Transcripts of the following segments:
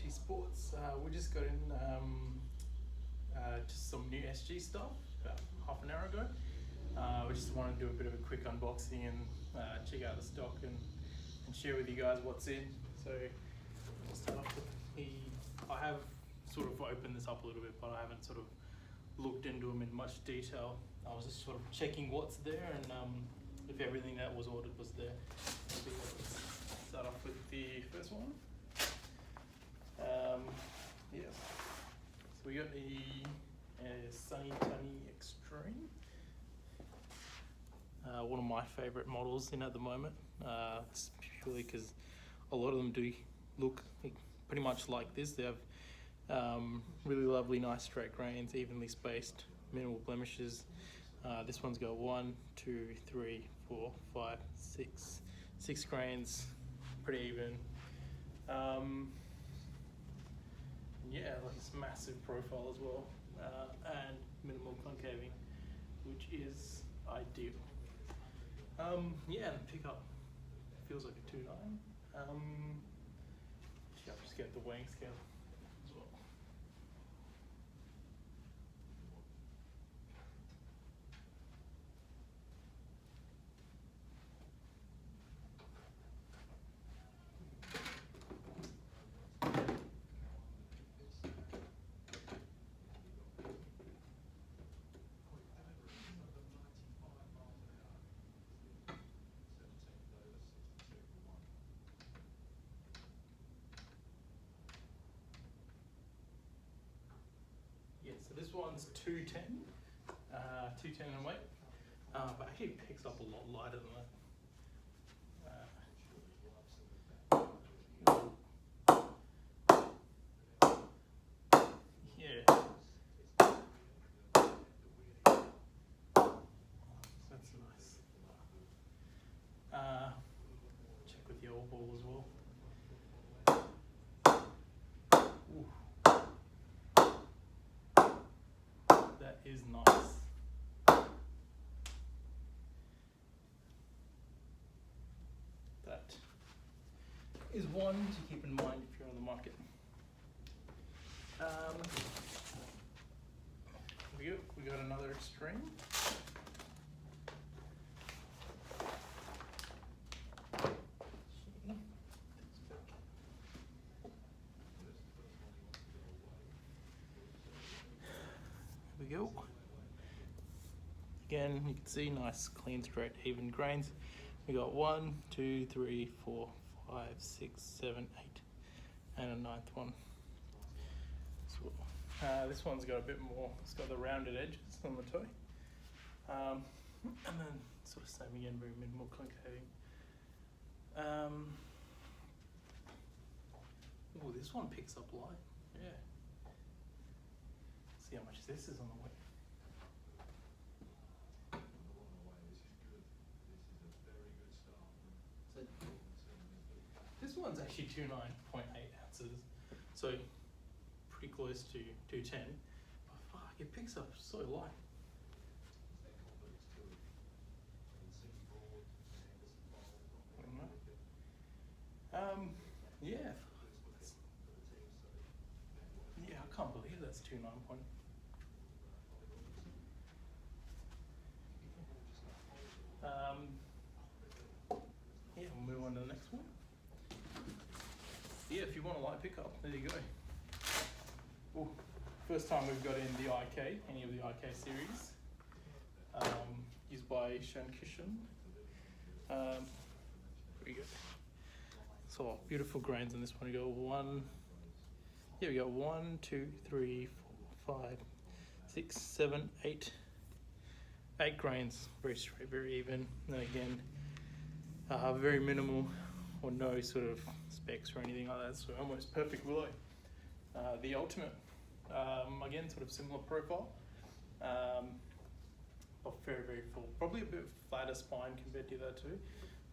SG Sports. We just got in just some new SG stuff about half an hour ago. We just wanted to do a bit of a quick unboxing and check out the stock and share with you guys what's in. So I'll start off with I have sort of opened this up a little bit, but I haven't sort of looked into them in much detail. I was just sort of checking what's there and if everything that was ordered was there. So let's start off with the first one. Yeah. So we got the Sunny Tunny Extreme. One of my favourite models in at the moment. It's purely because a lot of them do look pretty much like this. They have really lovely, nice straight grains, evenly spaced, minimal blemishes. This one's got 1, 2, 3, 4, 5, 6 grains, pretty even. Yeah, like this massive profile as well, and minimal concaving, which is ideal. Yeah, and the pickup feels like a 2.9. I'll just get the weighing scale as well. Yeah, so this one's 210, 210 in weight, but actually it picks up a lot lighter than that. Yeah, that's nice. Check with the old ball as well. Ooh. That is nice. That is one to keep in mind if you're on the market. We got another Extreme. Here we go. Again, you can see nice, clean, straight, even grains. We got 1, 2, 3, 4, 5, 6, 7, 8, and a 9th one. So, this one's got a bit more. It's got the rounded edges on the toe, and then sort of same again, very minimal concaving. Oh, this one picks up light. Yeah. See how much this is on the weight. This one's actually 29.8 ounces, so pretty close to 210. But fuck, it picks up so light. Yeah. Yeah, I can't believe that's 29 point. Yeah, we'll move on to the next one. Yeah, if you want a light pickup, there you go. Ooh, first time we've got in the IK, any of the IK series, used by Shankishan. Pretty good. So beautiful grains in this one. We got 1, 2, 3, 4, 5, 6, 7, 8 grains. Very straight, very even. And again, very minimal or no sort of specs or anything like that. So almost perfect willow. The Ultimate, again, sort of similar profile, but very, very full. Probably a bit flatter spine compared to that too,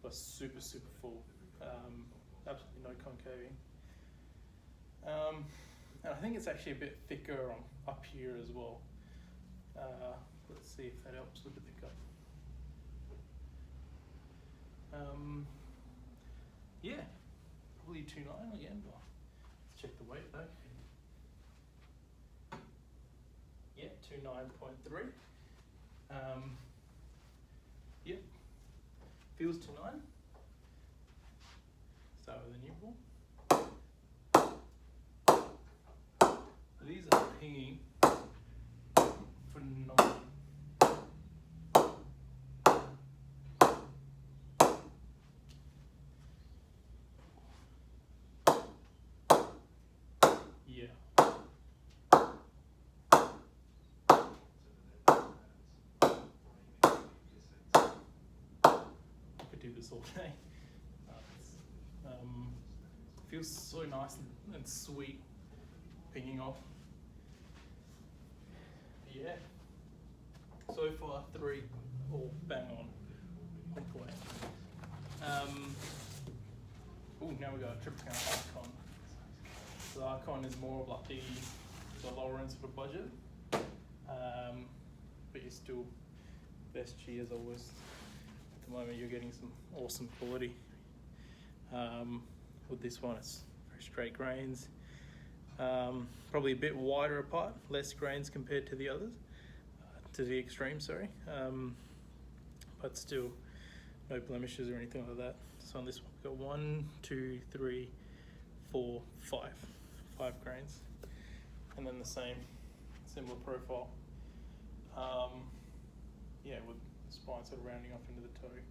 but super, super full. Absolutely no concaving. And I think it's actually a bit thicker up here as well. Let's see if that helps with the pickup. Yeah, probably 2.9 again, but check the weight though. Yeah, 29.3. Yep, feels 29. Start with a new ball. These are pinging for 9. Yeah. I could do this all day. Feels so nice and sweet pinging off. Yeah. So far 3 all bang on point. Now we got a triple count icon. So the icon is more of like the lower end sort of budget. But you're still best G as always. At the moment you're getting some awesome quality. With this one it's very straight grains. Probably a bit wider apart, less grains compared to the others, to the extreme, sorry. But still no blemishes or anything like that. So on this one we've got 1, 2, 3, 4, 5 grains. And then the same similar profile. Yeah, with the spine sort of rounding off into the toe.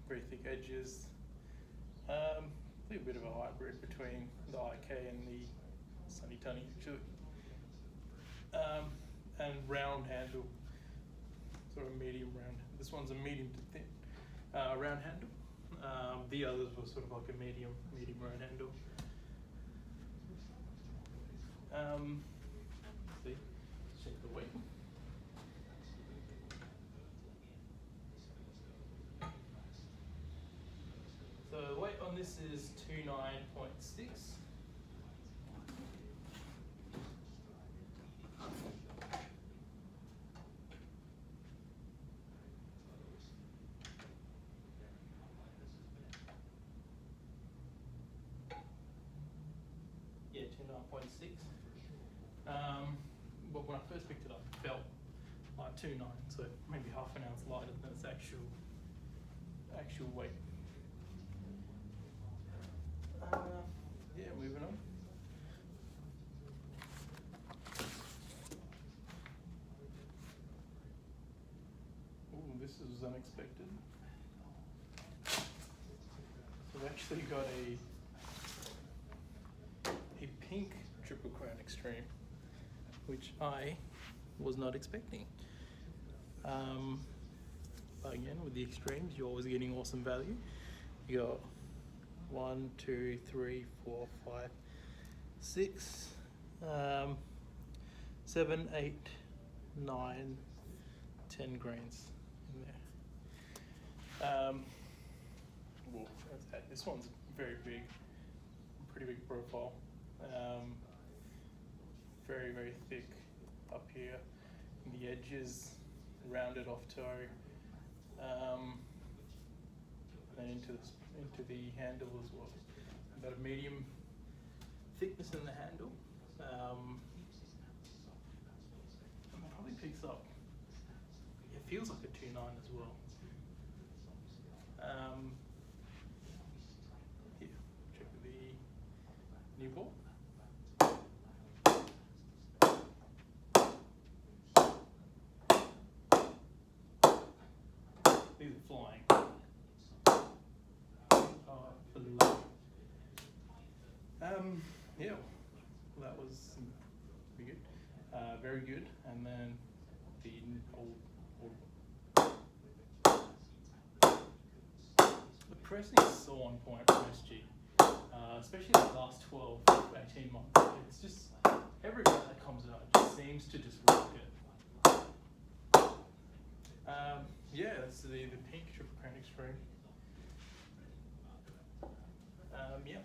Very thick edges. A little bit of a hybrid between the IK and the Sunny Tunny actually. And round handle, sort of medium round. This one's a medium to thin round handle. The others were sort of like a medium round handle. See, check the weight. So the weight on this is 29.6. Yeah, 29.6. But when I first picked it up, it felt like 2.9, so maybe half an ounce lighter than its actual weight. Yeah, moving on. Ooh, this is unexpected. So we've actually got a pink Triple Crown Extreme, which I was not expecting. But again, with the extremes, you're always getting awesome value. You got 1, 2, 3, 4, 5, 6, 7, 8, 9, 10 grains in there. Well, this one's very big, pretty big profile. Very, very thick up here. And the edges, rounded off toe. And into the handle as well. About a medium thickness in the handle. And it probably picks up. It feels like a 2.9 as well. Here, check the new ball. These are flying. Yeah, that was pretty good. Very good. And then the the pressing is so on point from SG, especially the last 12, 18 months. It's just every bit that comes out just seems to just rock it. Yeah, that's the pink Triple Crown Extreme. Yeah.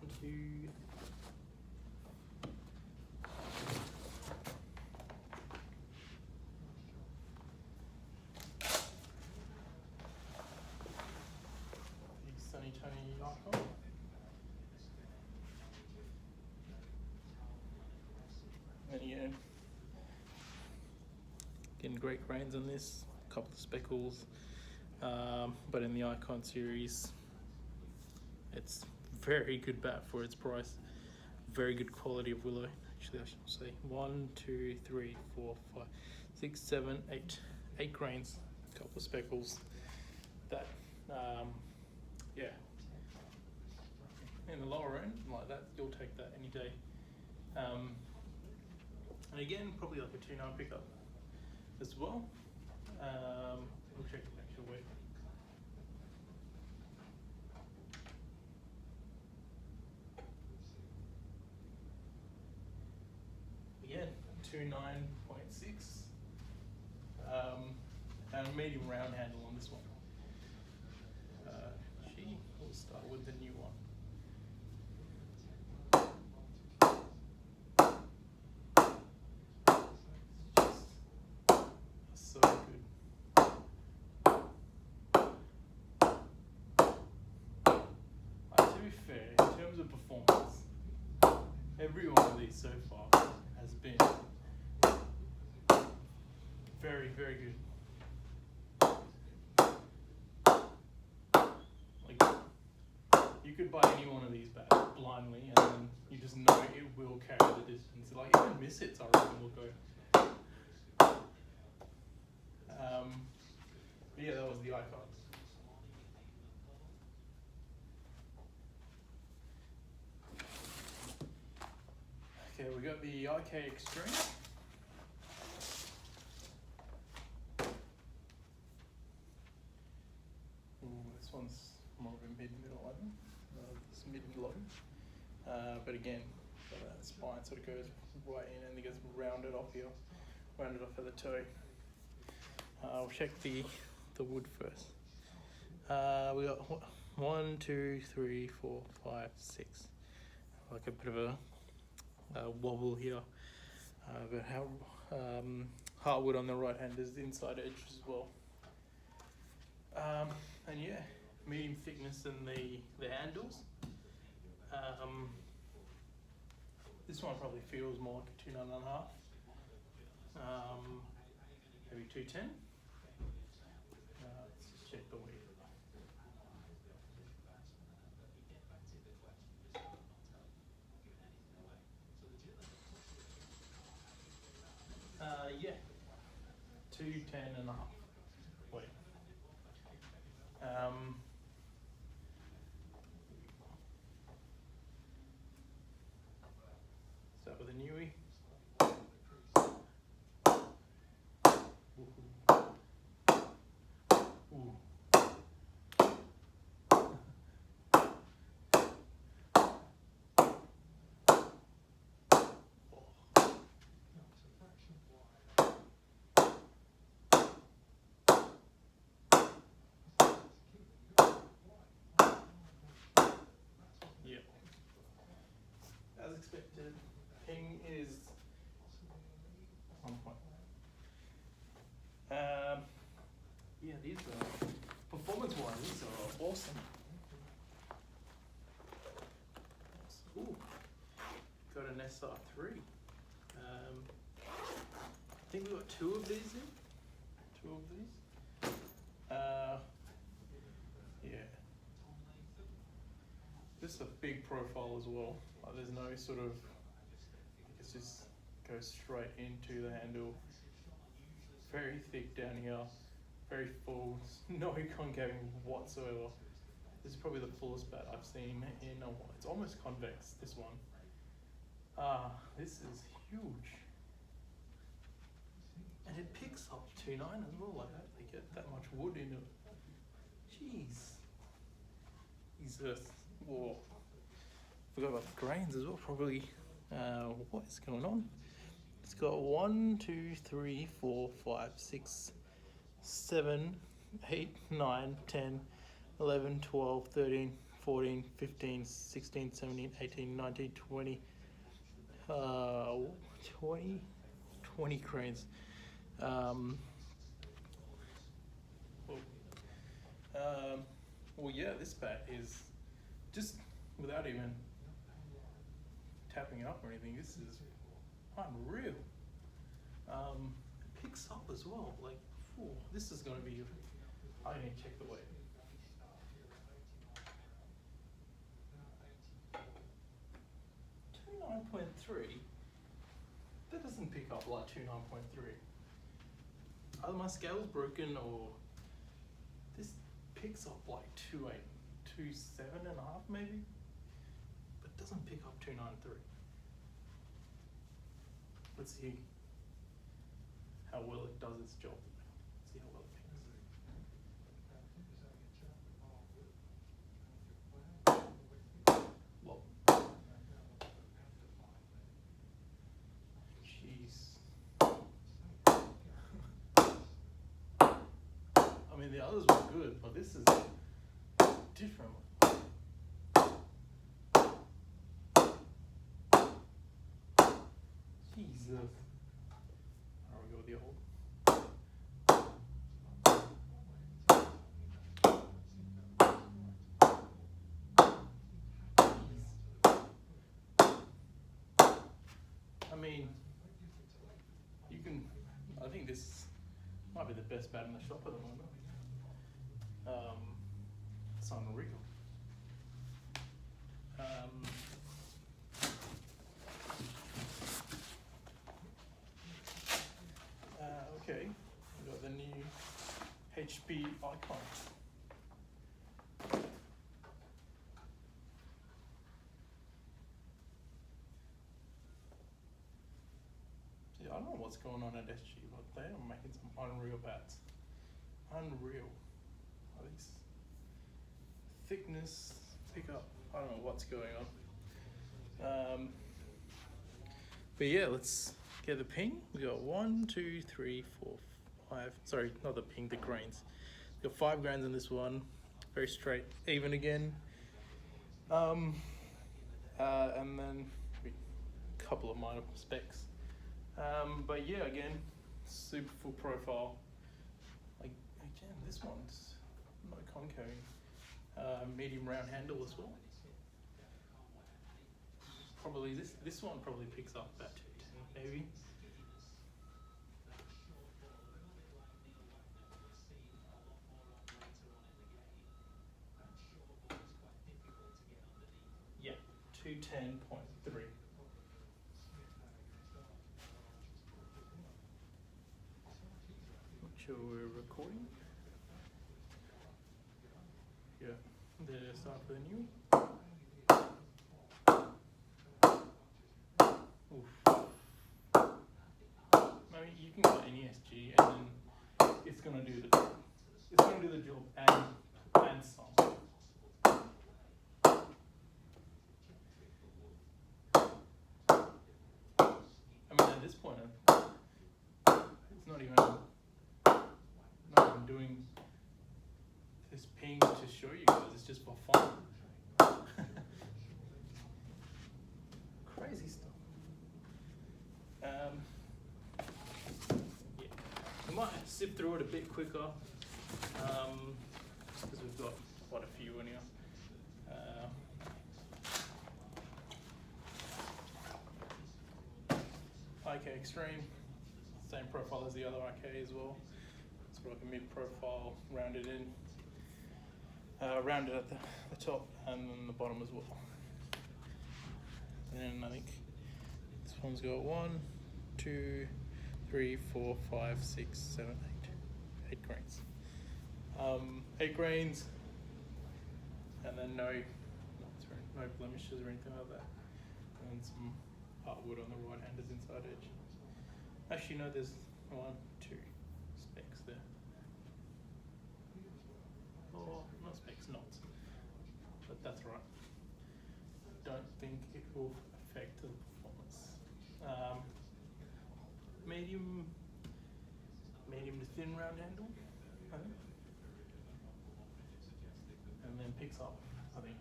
Thank you. The Sunny Tunny icon. Getting great grains on this, a couple of speckles, but in the Icon series, it's very good bat for its price. Very good quality of willow. Actually, I should say 1, 2, 3, 4, 5, 6, 7, 8. 8 grains, a couple of speckles. That, yeah. In the lower end, like that, you'll take that any day. And again, probably like a 2-9 pickup as well. We'll check the actual weight. Again, 29.6. And a medium round handle on this one. We'll start with the new one. Just so good. To be fair, in terms of performance, every one of these so far has been very, very good. You could buy any one of these bats blindly and then you just know it will carry the distance. Like even miss hits, I reckon will go. But yeah, that was the Icon. Okay, we got the IK Extreme. This one's more of a mid-middle one. It's mid-low. But again, that spine sort of goes right in and it gets rounded off here, rounded off at the toe. We'll check the wood first. We got 1, 2, 3, 4, 5, 6. Like a bit of a wobble here. But how hardwood on the right hand is the inside edge as well. And yeah, medium thickness in the handles. This one probably feels more like a 2.5. Maybe 210. Let's just check the weight. Yeah, 210.5 weight. Start with a newie. Ooh. Yep. As expected, ping is on point. Yeah, these are performance-wise, these are awesome. Ooh, got an SR3. I think we got 2 of these in. 2 of these. Yeah. This is a big profile as well. Like there's no sort of, it's just goes straight into the handle. Very thick down here, very full, no concaving whatsoever. This is probably the fullest bat I've seen in a while. It's almost convex, this one. This is huge. And it picks up 2.9 as well, like that. They get that much wood in it. Jeez. These are, whoa. Forgot about the grains as well, probably. What is going on? It's got 1, 2, 3, 4, 5, 6, 7, 8, 9, 10, 11, 12, 13, 14, 15, 16, 17, 18, 19, 20, 20 grains. Well, yeah, this bat is just without even tapping it up or anything. This is unreal. It picks picks up as well. Like, ooh, this is gonna be. I need to check the weight. 29.3. That doesn't pick up like 29.3. Either my scale's broken or this picks up like 2.8, 2.7.5 maybe, but doesn't pick up 2.93. Let's see how well it does its job. Let's see how well it picks. Whoa. Jeez. I mean, the others were good, but this is different. Jesus. Alright, we go with the old. I mean, you can. I think this might be the best bat in the shop at the moment. It's unreal. Okay, we got the new HP Icon. Yeah, I don't know what's going on at SG, but they are making some unreal bats. Unreal. At least thickness, pickup. I don't know what's going on. But yeah, let's get the ping. We got 1, 2, 3, 4, 5. Sorry, not the ping, the grains. We got 5 grains in this one. Very straight, even again. And then a couple of minor specs. But yeah, again, super full profile. Like again, this one's no concaving. Medium round handle as well. Probably this one probably picks up about 210 maybe. Yeah, 210.3. Not sure we're recording. Yeah, the start for the new. Oof. I mean, you can get any SG, and then it's gonna do the job and some. I mean, at this point, it's not even doing this ping to show you guys. It's just for fun. Crazy stuff. Yeah, we might sift through it a bit quicker, because we've got quite a few in here. IK Extreme, same profile as the other IK as well. It's like a mid-profile, rounded in, rounded at the top and then the bottom as well. And I think this one's got 1, 2, 3, 4, 5, 6, 7, 8 grains. 8 grains, and then no blemishes or anything like that. And some hardwood on the right-hander's inside edge. Actually, no, there's 1, 2 specks there. Oh, not specks, knots. But that's right. Don't think it will affect the performance. Medium to thin round handle, I think. And then picks up, I think,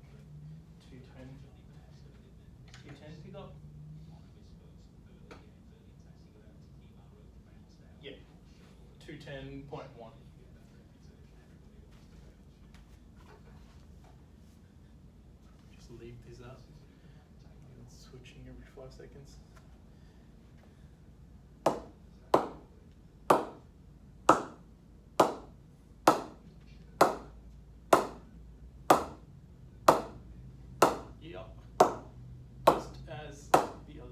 210 pick up. Yeah, 210.1. Just leave these up. And switching every 5 seconds.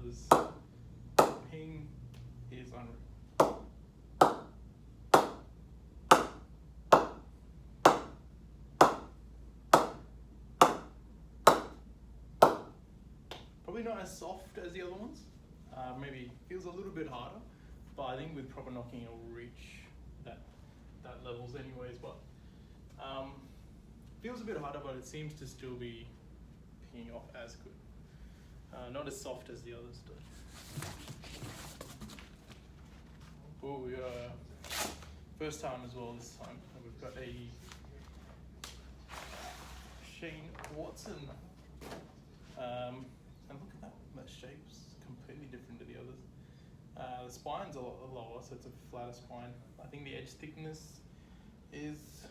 others. Ping is unreal. Probably not as soft as the other ones. Maybe feels a little bit harder, but I think with proper knocking it'll reach that levels anyways. But feels a bit harder, but it seems to still be pinging off as good. Not as soft as the others do. Oh, we got a first time as well this time. We've got a Shane Watson. And look at that shape's completely different to the others. The spine's a lot lower, so it's a flatter spine. I think the edge thickness is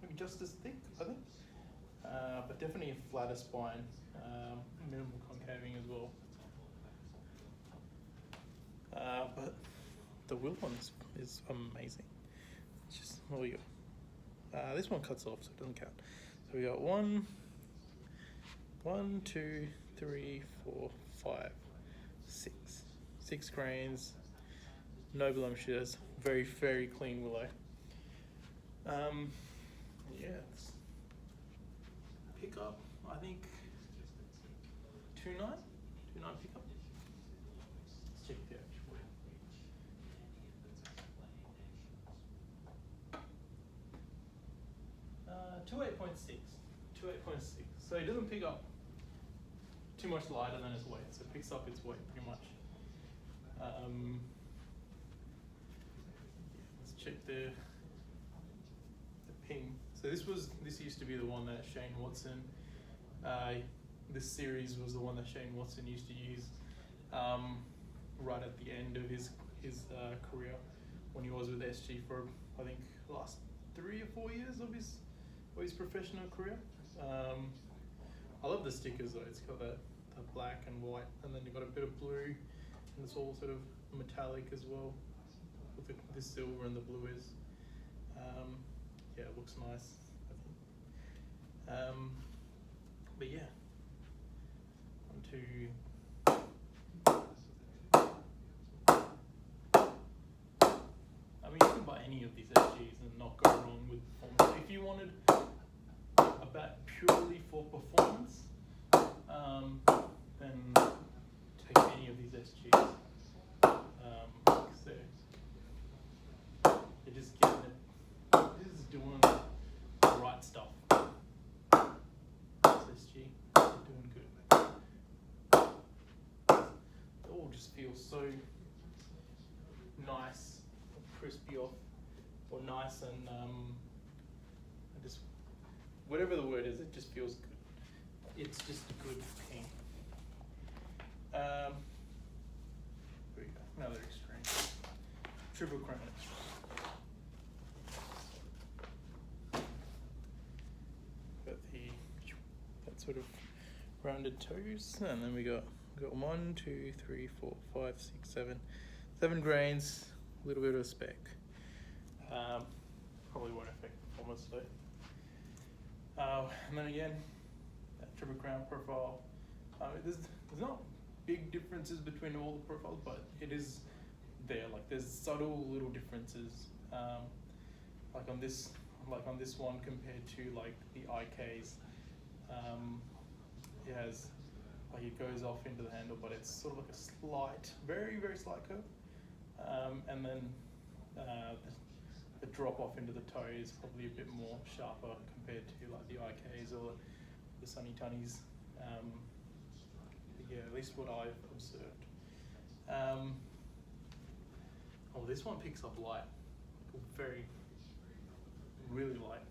maybe just as thick, I think. But definitely a flatter spine, minimal concaving as well. But the wheel one is amazing. It's just, what we got? This one cuts off, so it doesn't count. So we got 1, 2, 3, 4, 5, 6. 6 grains, no blemishes, very, very clean willow. Yeah, pick up, I think 2.9 pick up. Let's check the actual weight. 28.6. So it doesn't pick up too much lighter than its weight, so it picks up its weight pretty much. Let's check the ping. So this used to be the one that Shane Watson, this series was the one that Shane Watson used to use right at the end of his career when he was with SG for I think the last 3 or 4 years of his professional career. I love the stickers though. It's got that black and white, and then you've got a bit of blue, and it's all sort of metallic as well, with the silver and the blue is. Yeah, it looks nice, I think. But yeah, on to I mean, you can buy any of these SGs and not go wrong with performance. If you wanted a bat purely for performance, then take any of these SGs. They're just getting it. This is doing the right stuff. This SG, doing good. It all just feels so nice, crispy off, or nice and whatever the word is, it just feels good. It's just a good ping. Here we go, another extreme. Triple crown. Got that sort of rounded toes, and then we got 1, 2, 3, 4, 5, 6, 7 grains, a little bit of a speck. Probably won't affect performance though. And then again, that triple crown profile. There's not big differences between all the profiles, but it is there. Like there's subtle little differences. Like on this one compared to like the IKs, it has like it goes off into the handle, but it's sort of like a slight, very very slight curve, and then the drop off into the toe is probably a bit more sharper compared to like the IKs or the Sunny Tunnies. Yeah, at least what I've observed. Oh, this one picks up light, very, really light.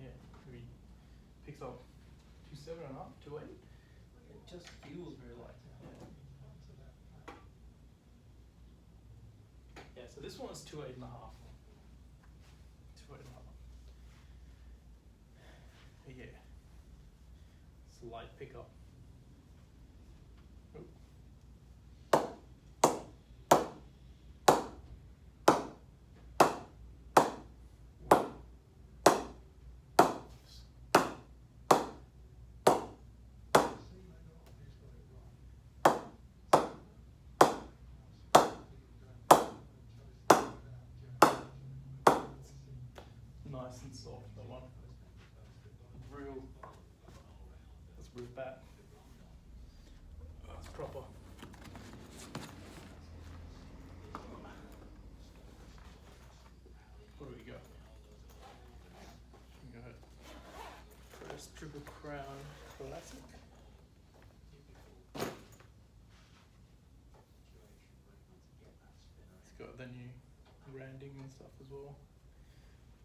Yeah, maybe picks up 2.7.5, 2.8. It just feels very light. Yeah, so this one is 2.8.5. 2.8.5. Yeah, it's a light pickup. nice and soft, that one. Real, that's real bat. Oh, it's proper. What do we got? We got first Triple Crown Classic. It's got the new branding and stuff as well.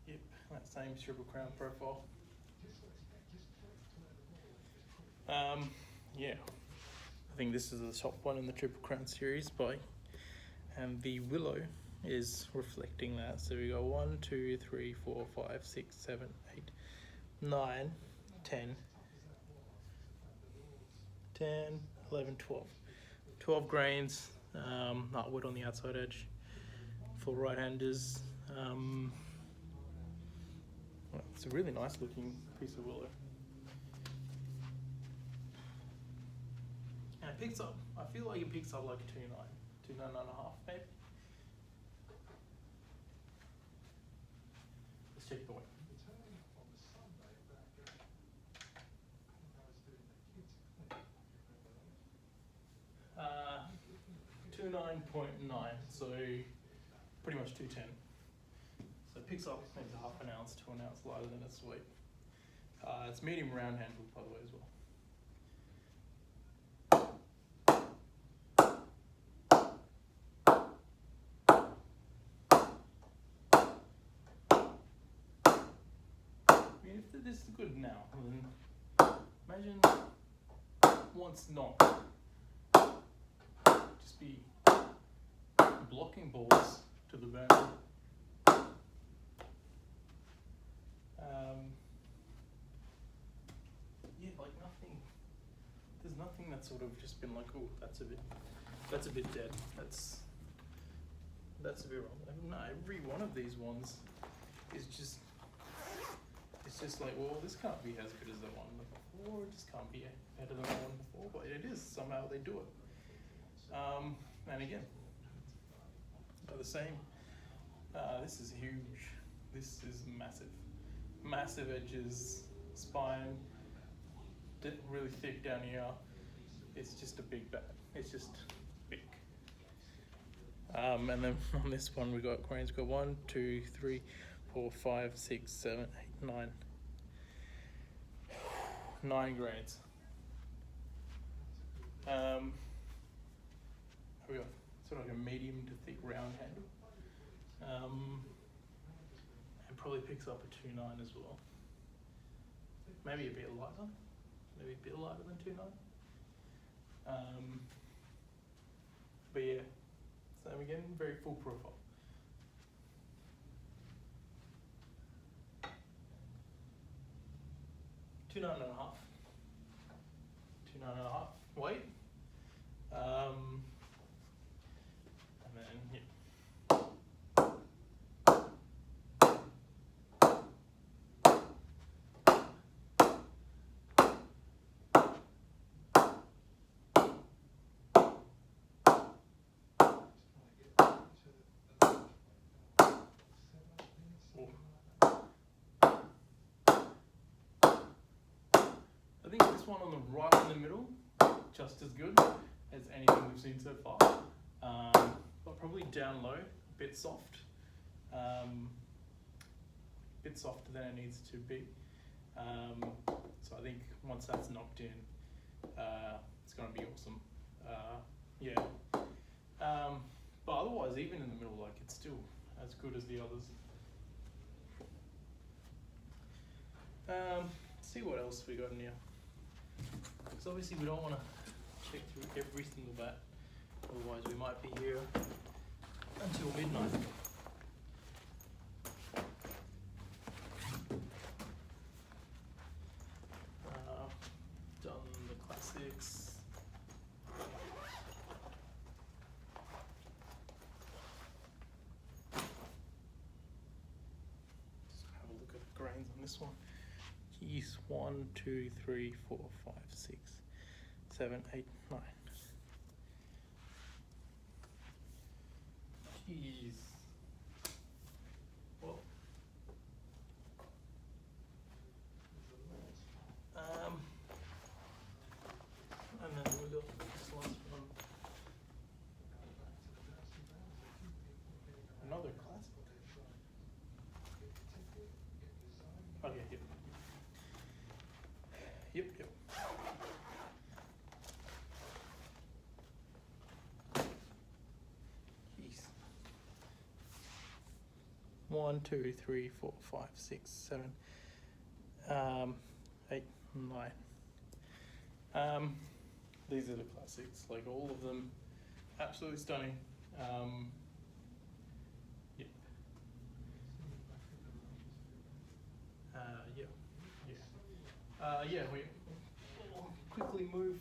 Yep, that same Triple Crown profile. Yeah, I think this is the top one in the Triple Crown series and the Willow is reflecting that. So we got 1, 2, 3, 4, 5, 6, 7, 8, 9, 10, 11, 12. 12 grains, nut wood on the outside edge for right-handers. It's a really nice looking piece of willow. And it picks up, I feel like it picks up like a 2.9, 2.9 and a half maybe. Let's check the weight. 29.9, so pretty much 210. So it picks up maybe half an ounce to an ounce lighter than its weight. It's medium round handled, by the way, as well. I mean, if this is good now, then imagine once not. Just be blocking balls to the boundary. Yeah, like nothing. There's nothing that's sort of just been like, oh, that's a bit dead. That's a bit wrong. No, every one of these ones is just. It's just like, well, this can't be as good as the one before. It just can't be better than the one before, but it is. Somehow they do it. And again, the same. This is huge. This is massive. Massive edges, spine, really thick down here. It's just a big bat. It's just big. And then on this one we got grains. We got 1, 2, 3, 4, 5, 6, 7, 8, 9. 9 grains. We got sort of like a medium to thick round handle. And probably picks up a 2.9 as well. Maybe a bit lighter. Maybe a bit lighter than 2.9. But yeah, so again, very full profile. Two nine and a half. 2.9 and a half weight. And then yeah. I think this one on the right in the middle, just as good as anything we've seen so far. But probably down low, a bit soft. Bit softer than it needs to be. So I think once that's knocked in, it's going to be awesome. Yeah. But otherwise, even in the middle, like it's still as good as the others. See what else we got in here. Because obviously we don't want to check through every single bat, otherwise we might be here until midnight. Done the classics. Just have a look at the grains on this one. Geez, 1, 2, 3, 4, 5, 6, 7, 8, 9. Jeez. Well, 1, 2, 3, 4, 5, 6, 7, 8, 9. These are the classics, like all of them, absolutely stunning. Yeah. Yeah, we quickly move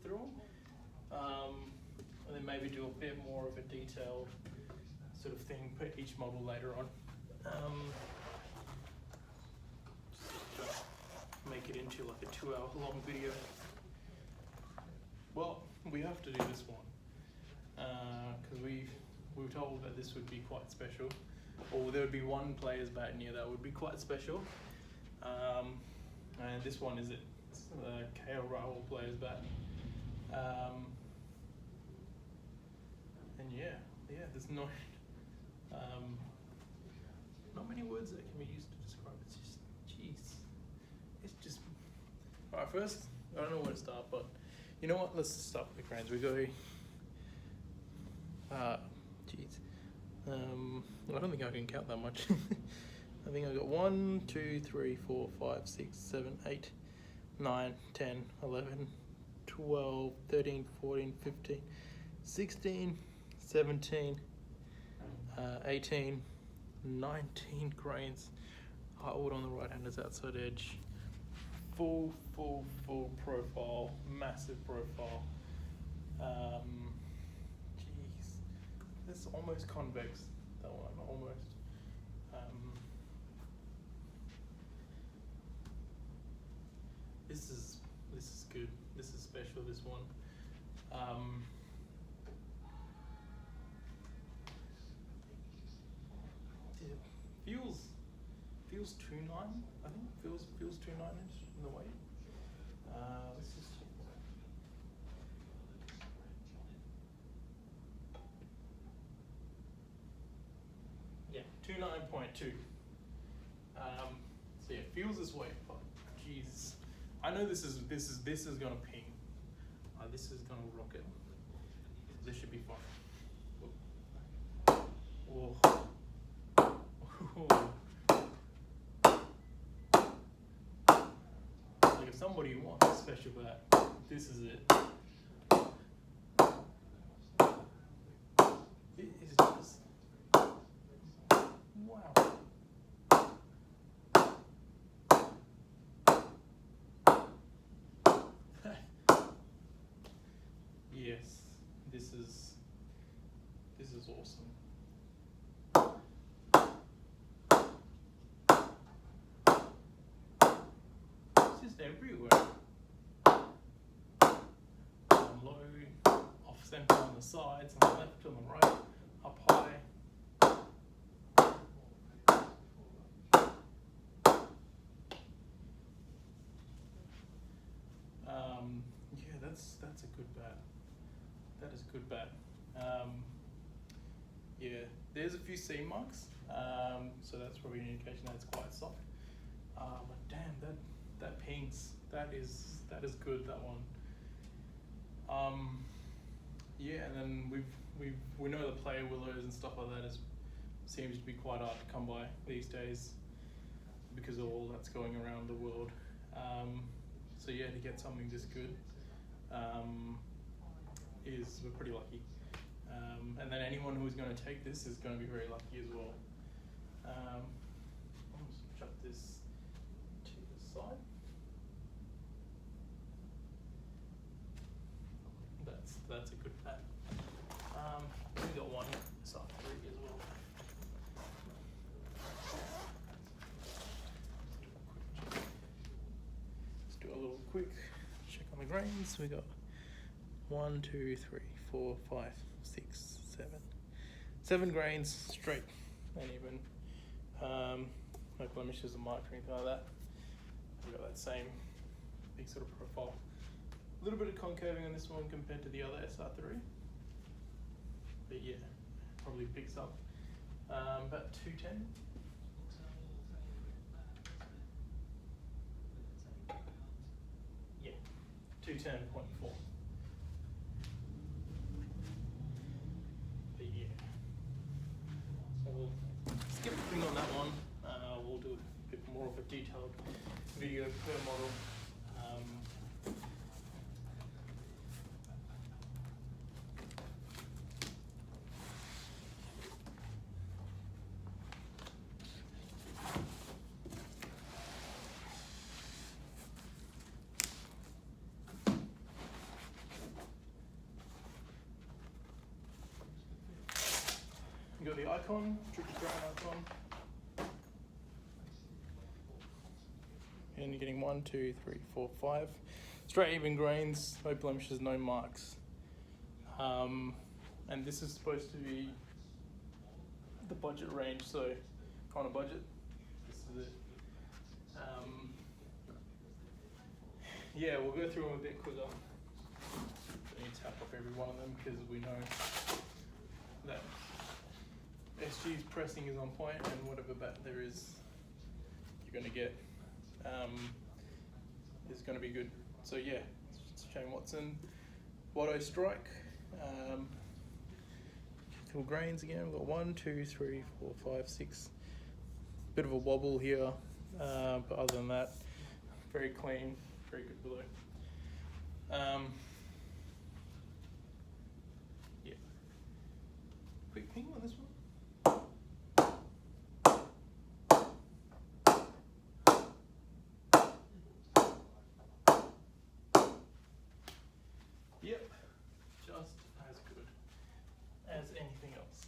through them, and then maybe do a bit more of a detailed sort of thing per each model later on. Just make it into like a 2-hour long video. Well, we have to do this one because we were told that this would be quite special, or there would be one player's bat in here that would be quite special. And this one is it. It's the RAHUL player's bat. And yeah, there's not many words that can be used to describe it. It's just, jeez. It's just, all right, first, I don't know where to start, but you know what? Let's just start with the grains. We go, I don't think I can count that much. I think I got 1, 2, 3, 4, 5, 6, 7, 8, 9, 10, 11, 12, 13, 14, 15, 16, 17, 18, 19 grains. Hardwood on the right hand is outside edge. Full profile, massive profile. Jeez, that's almost convex. That one almost. This is good. This is special. This one. Feels 2.9. I think feels 2.9-ish in the weight. Let's just check. Yeah, 2.9.2. So yeah, feels this way, but Jesus, I know this is gonna ping. This is gonna rocket. This should be fun. Oh. Like if somebody wants a special bat, this is it. It is just wow. Yes, this is awesome. It's just everywhere. Low, off center on the sides, on the left, on the right, up high. Yeah, that's a good bat. That is a good bat. Yeah, there's a few seam marks, so that's probably an indication that it's quite soft. But damn, that pings. That is good. That one. Yeah, and then we know the player willows and stuff like that seems to be quite hard to come by these days because of all that's going around the world. So yeah, to get something this good we're pretty lucky. And then anyone who's going to take this is going to be very lucky as well. I'll just chuck this to the side. That's a good bat. We got one side 3 as well. Let's do a little quick check on the grains. We got 1, 2, 3, 4, 5, 6, 7 grains straight, and even no blemishes or marks or anything like that. We got that same big sort of profile. A little bit of concaving on this one compared to the other SR3, but yeah, probably picks up about 210. Yeah, 210.4. But yeah, so we'll skip the thing detailed video per model. You got the icon, triple crown icon. And you're getting 1, 2, 3, 4, 5. Straight even grains, no blemishes, no marks. And this is supposed to be the budget range, so on a budget, this is it. Yeah, we'll go through them a bit quicker. We need to tap up every one of them because we know that SG's pressing is on point, and whatever bat there is, you're going to get is going to be good. So yeah, Shane Watson, Watto Strike. Couple grains again. We've got 1, 2, 3, 4, 5, 6. Bit of a wobble here, but other than that, very clean, very good below. Yeah. Quick ping on this one. Yep, just as good as anything else.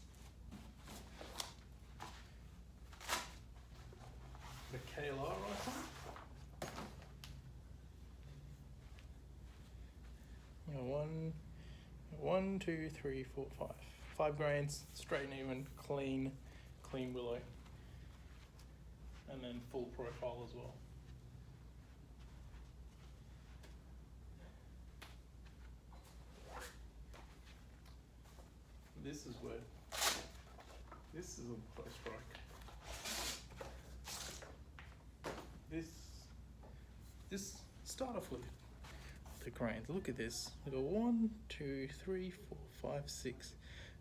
The KLR rifle. 1, 2, 3, 4, 5. 5 grains, straight and even, clean willow. And then full profile as well. This is a close strike. This start off with the grains. Look at this. We've got 1, 2, 3, 4, 5, 6.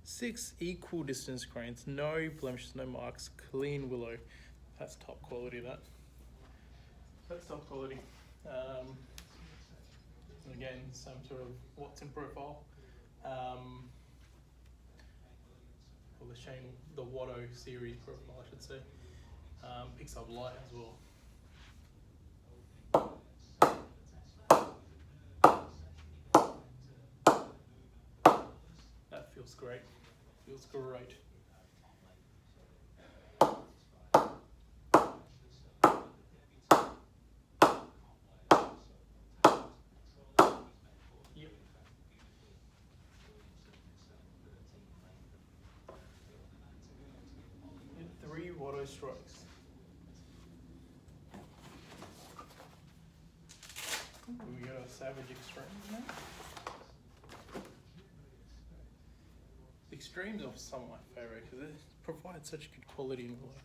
6 equal distance grains, no blemishes, no marks, clean willow. That's top quality, that's top quality. Again, some sort of Watson profile. Or the Watto series profile, I should say. Picks up light as well. That feels great. Feels great. Yep. And 3 Watto strikes. We got a Savage Extreme now. The Extremes are some of my favourite because they provide such good quality in willow.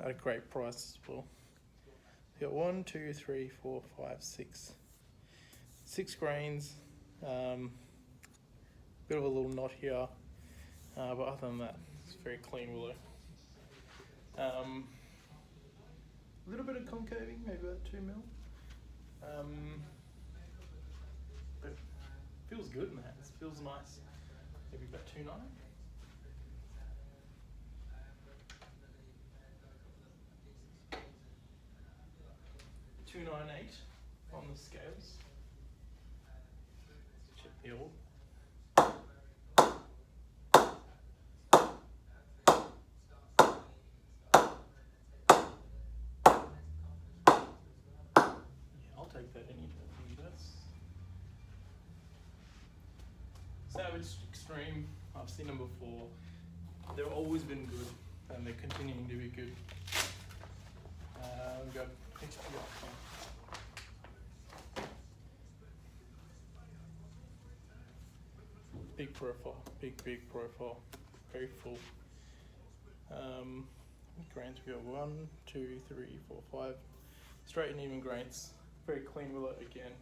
At a great price as well. You got 1, 2, 3, 4, 5, 6. 6 grains. Bit of a little knot here, but other than that, it's very clean willow. A little bit of concaving, maybe about 2 mil. But feels good, man. It feels nice. Maybe about 2.9. 298 on the scales. Check the old. Take that any day. Savage Extreme, I've seen them before. They've always been good, and they're continuing to be good. We've got HP option. Big profile, big profile, very full. Grains, we got 1, 2, 3, 4, 5. Straight and even grains. Very clean willow again.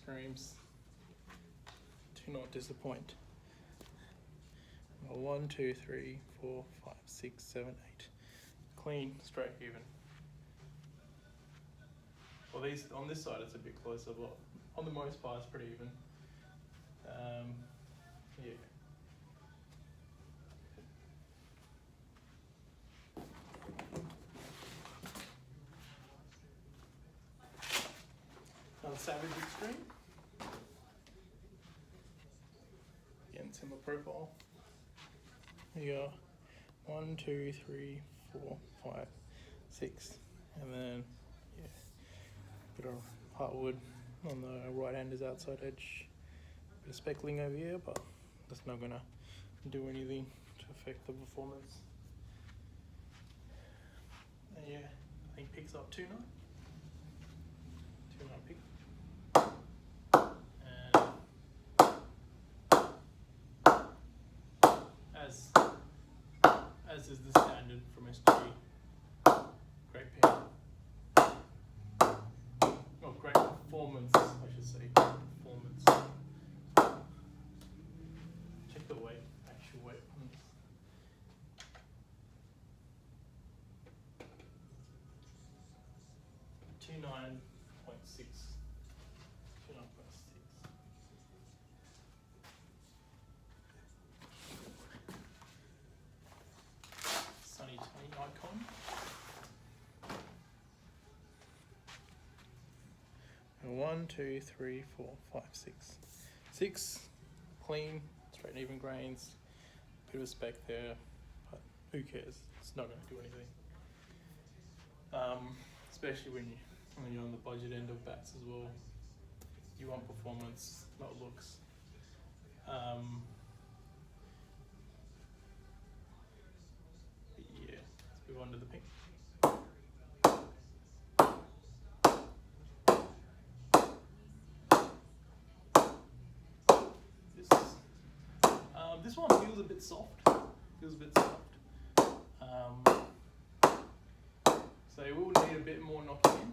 screams do not disappoint. 1, 2, 3, 4, 5, 6, 7, 8. Clean, straight, even. Well, these on this side it's a bit closer, but on the most part it's pretty even. Yeah. Another Savage Extreme. Again, similar profile. Here you go. 1, 2, 3, 4, 5, 6, and then yeah, bit of heartwood on the right hand is outside edge. Bit of speckling over here, but that's not gonna do anything to affect the performance. And yeah, I think picks up 2.9. 2.9 pick. As is the standard from SG, great pen. Oh, great performance, I should say. Performance. Check the weight, actual weight on this. 29.6. 29.6. Sunny Tony icon. And 1, 2, 3, 4, 5, 6. 6 clean, straight and even grains. Bit of a speck there, but who cares? It's not going to do anything. Especially when you're on the budget end of bats as well. You want performance, not looks. Yeah, let's move on to the pink. This one feels a bit soft. So it will need a bit more knocking in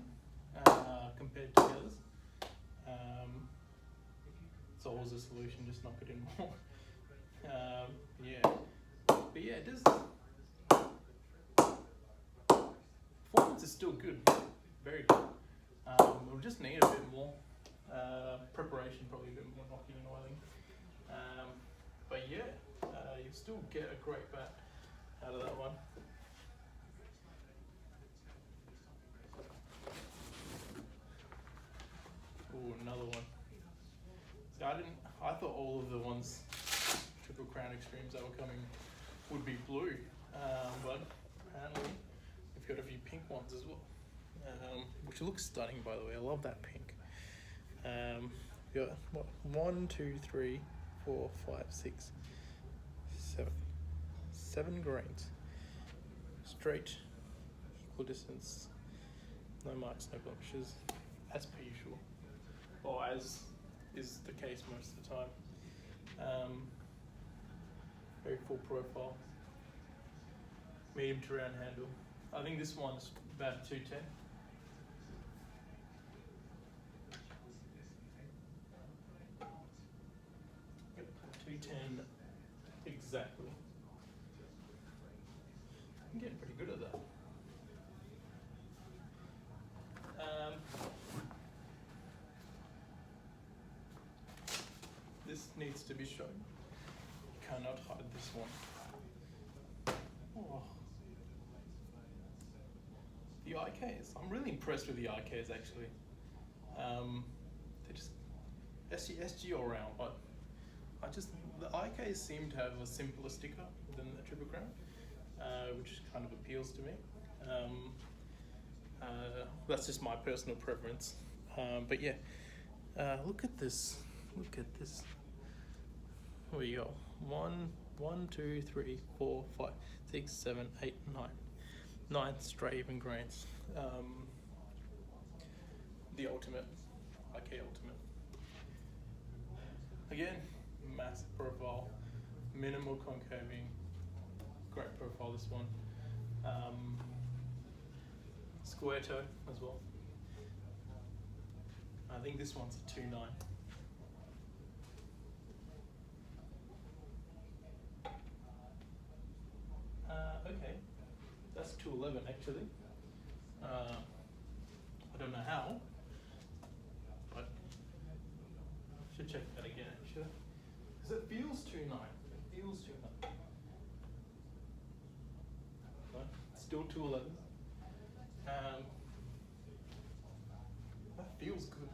compared to the others. It's always a solution, just knock it in more. Yeah, but yeah, it does. Performance is still good, very good. We'll just need a bit more preparation, probably a bit more knocking and oiling. But yeah, you'll still get a great bat out of that one. Ooh, another one. So I thought all of the ones, Triple Crown Extremes that were coming would be blue, but apparently we've got a few pink ones as well, which looks stunning, by the way. I love that pink. We've got what, 1, 2, 3, 4, 5, 6, 7. 7 grains. Straight, equal distance, no marks, no blemishes, as per usual, or as is the case most of the time. Very full profile, medium to round handle. I think this one's about 210. Yep, 210 exactly. I'm getting pretty good at that. This needs to be shown. You cannot hide this one. Oh. The IKs. I'm really impressed with the IKs actually. They just SG all around, but the IKs seem to have a simpler sticker than the Triple Crown, which kind of appeals to me. That's just my personal preference. But yeah, look at this. Look at this. Here we go. 1, 2, 3, 4, 5, 6, 7, 8, 9. 9 straight even grains. The ultimate, IK ultimate. Again, massive profile, minimal concaving, great profile this one. Square toe as well. I think this one's a 2.9. Okay, that's 2.11 actually. I don't know how, but should check that again actually. Because it feels 2.9. It feels 2.9. No, still 2.11. That feels good.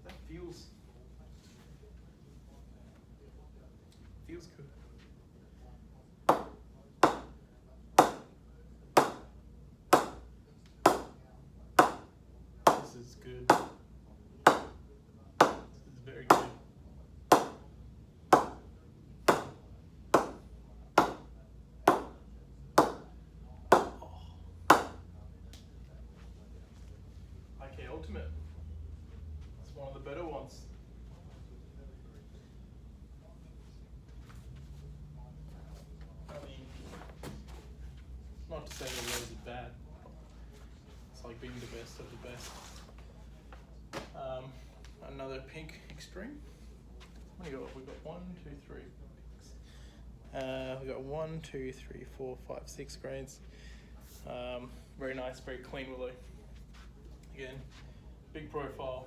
That feels good. This is good. This is very good. Okay, Ultimate. It's one of the better ones. I mean, not to say the lows are bad. It's like being the best of the best. Another pink extreme. What do you got? We got 1, 2, 3. We got 1, 2, 3, 4, 5, 6 grains. Very nice, very clean willow. Again, big profile.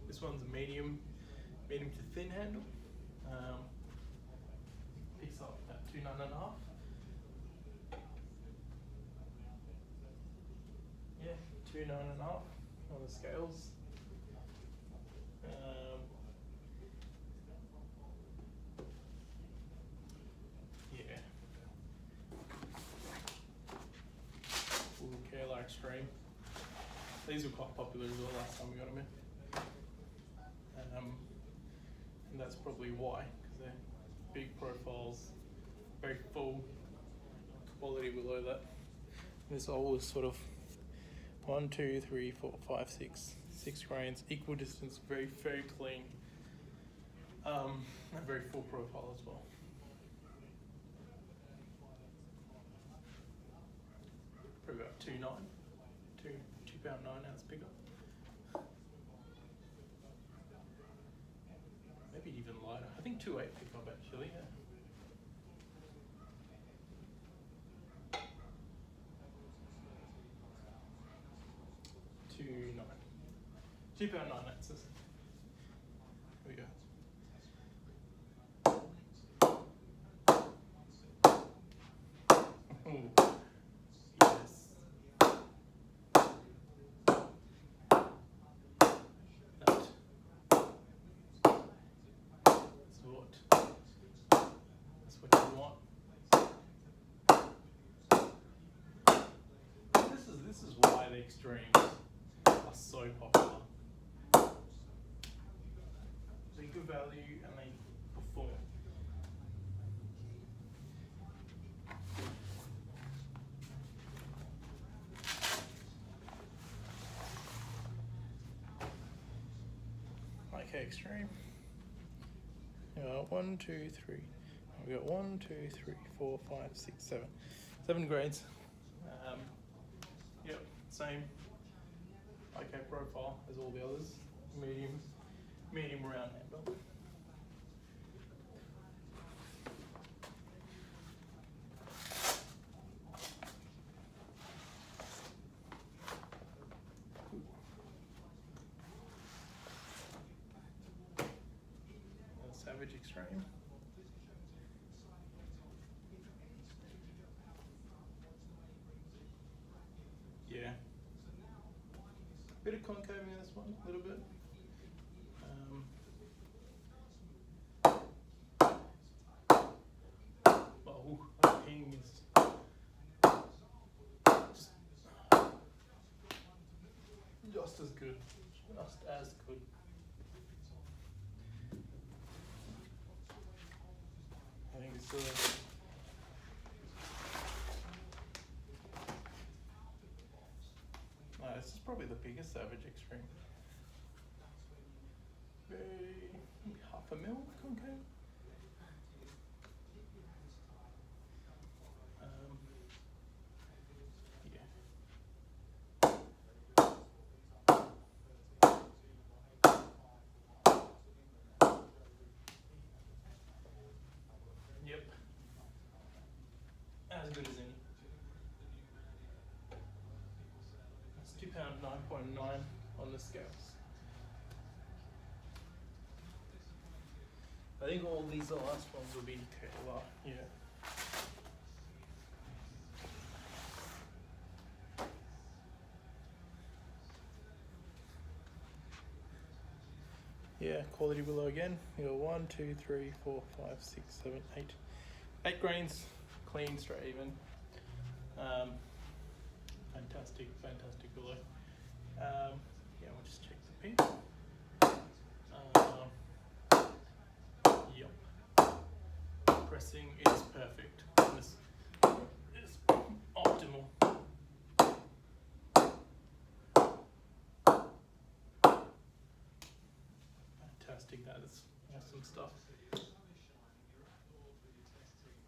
This one's a medium to thin handle. Picks up at 2.9.5. Yeah, 2.9.5 on the scales. Yeah. Ooh, KLR Extreme. These were quite popular as well last time we got them in. And that's probably why, because they're big profiles, very full quality below that. This all is sort of 1, 2, 3, 4, 5, 6 grains, equal distance, very, very clean, and very full profile as well. Probably about 2.9, 2.9 ounce bigger. Maybe even lighter. I think 2.8 pick up actually. Yeah. £2.9 ounces. Here we go. Ooh. Yes. That's what you want. This is why the extremes are so popular. They good value and they perform. Okay, extreme. We got 1, 2, 3. We got 1, 2, 3, 4, 5, 6, 7. 7 grades. Yep, same. Okay, profile as all the others. Medium round handle. Savage Extreme. Yeah. Bit of concave in this one, a little bit. Oh, that ping is just as good. Just as good. I think it's this is probably the biggest Savage Extreme. Maybe 0.5 mil concave. on the scales. I think all these last ones will be Taylor, yeah. Yeah, quality below again. We got 1, 2, 3, 4, 5, 6, 7, 8. 8 grains, clean, straight even. Fantastic below. Yeah, we'll just check the pin. Yep. Pressing is perfect. This is optimal. Fantastic, that is awesome stuff.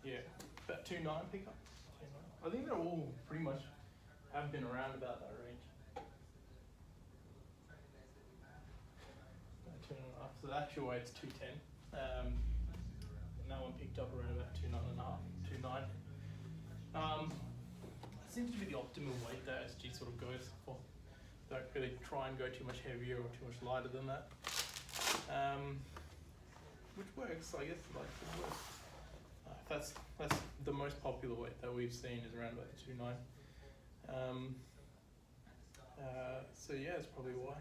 Yeah, about 2.9 pickup. I think they're all pretty much have been around about that range. About 2.5. So the actual weight's 210. And that one picked up around about 2.9. Seems to be the optimal weight that SG sort of goes for. Don't really try and go too much heavier or too much lighter than that. Which works, I guess. Like it works. That's the most popular weight that we've seen is around about the 2.9. So yeah, it's probably why.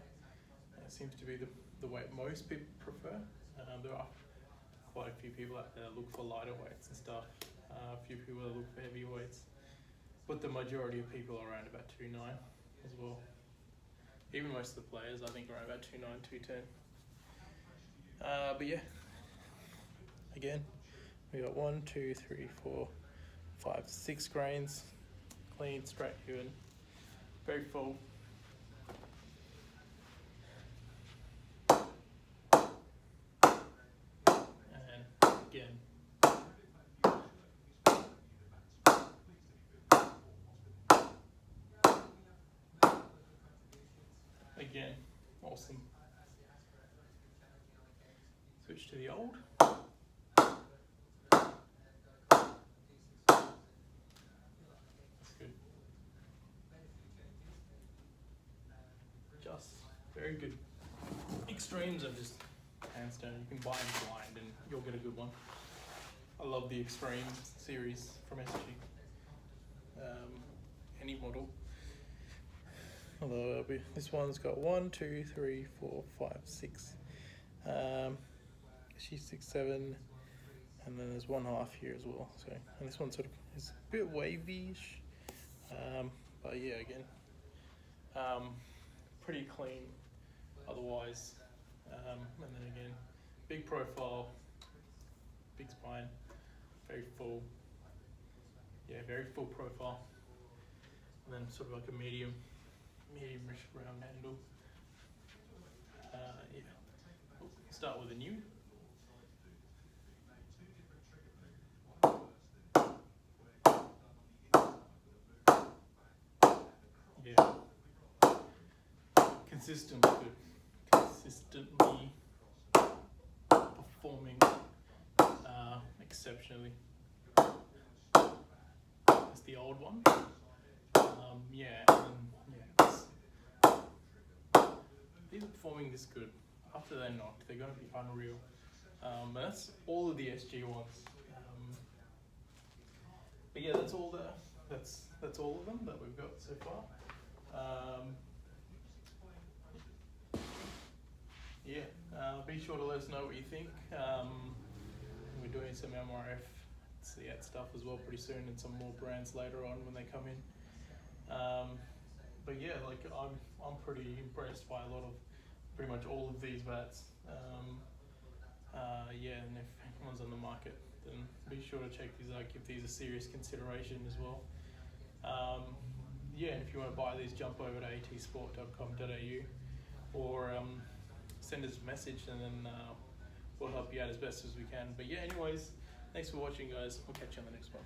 It seems to be the weight most people prefer. There are quite a few people out there that look for lighter weights and stuff. A few people that look for heavier weights. But the majority of people are around about 2.9 as well. Even most of the players, I think, are around about 2.9, 2.10. But yeah, again, we got 1, 2, 3, 4, 5, 6 grains, clean, straight, even, very full. And again, awesome. Switch to the old. That's good. Just very good. Extremes are just hands down. You can buy them blind and you'll get a good one. I love the Extreme series from SG. Any model. Although this one's got 1, 2, 3, 4, 5, 6. She's 6, 7, and then there's 1/2 here as well. So, and this one sort of is a bit wavy-ish, but yeah, again, pretty clean. Otherwise, and then again, big profile, big spine, very full. Yeah, very full profile, and then sort of like a medium-ish round handle. Yeah. Start with a new. Yeah. Consistently performing exceptionally. That's the old one. Yeah, these are performing this good. After they're knocked, they're going to be unreal. That's all of the SG ones. But yeah, that's all that's all of them that we've got so far. Yeah, be sure to let us know what you think. We're doing some MRF stuff as well pretty soon, and some more brands later on when they come in. But yeah, like I'm pretty impressed by pretty much all of these bats. Yeah, and if anyone's on the market, then be sure to check these out. Give these a serious consideration as well. Yeah, and if you want to buy these, jump over to atsport.com.au or send us a message, and then we'll help you out as best as we can. But yeah, anyways, thanks for watching, guys. We'll catch you on the next one.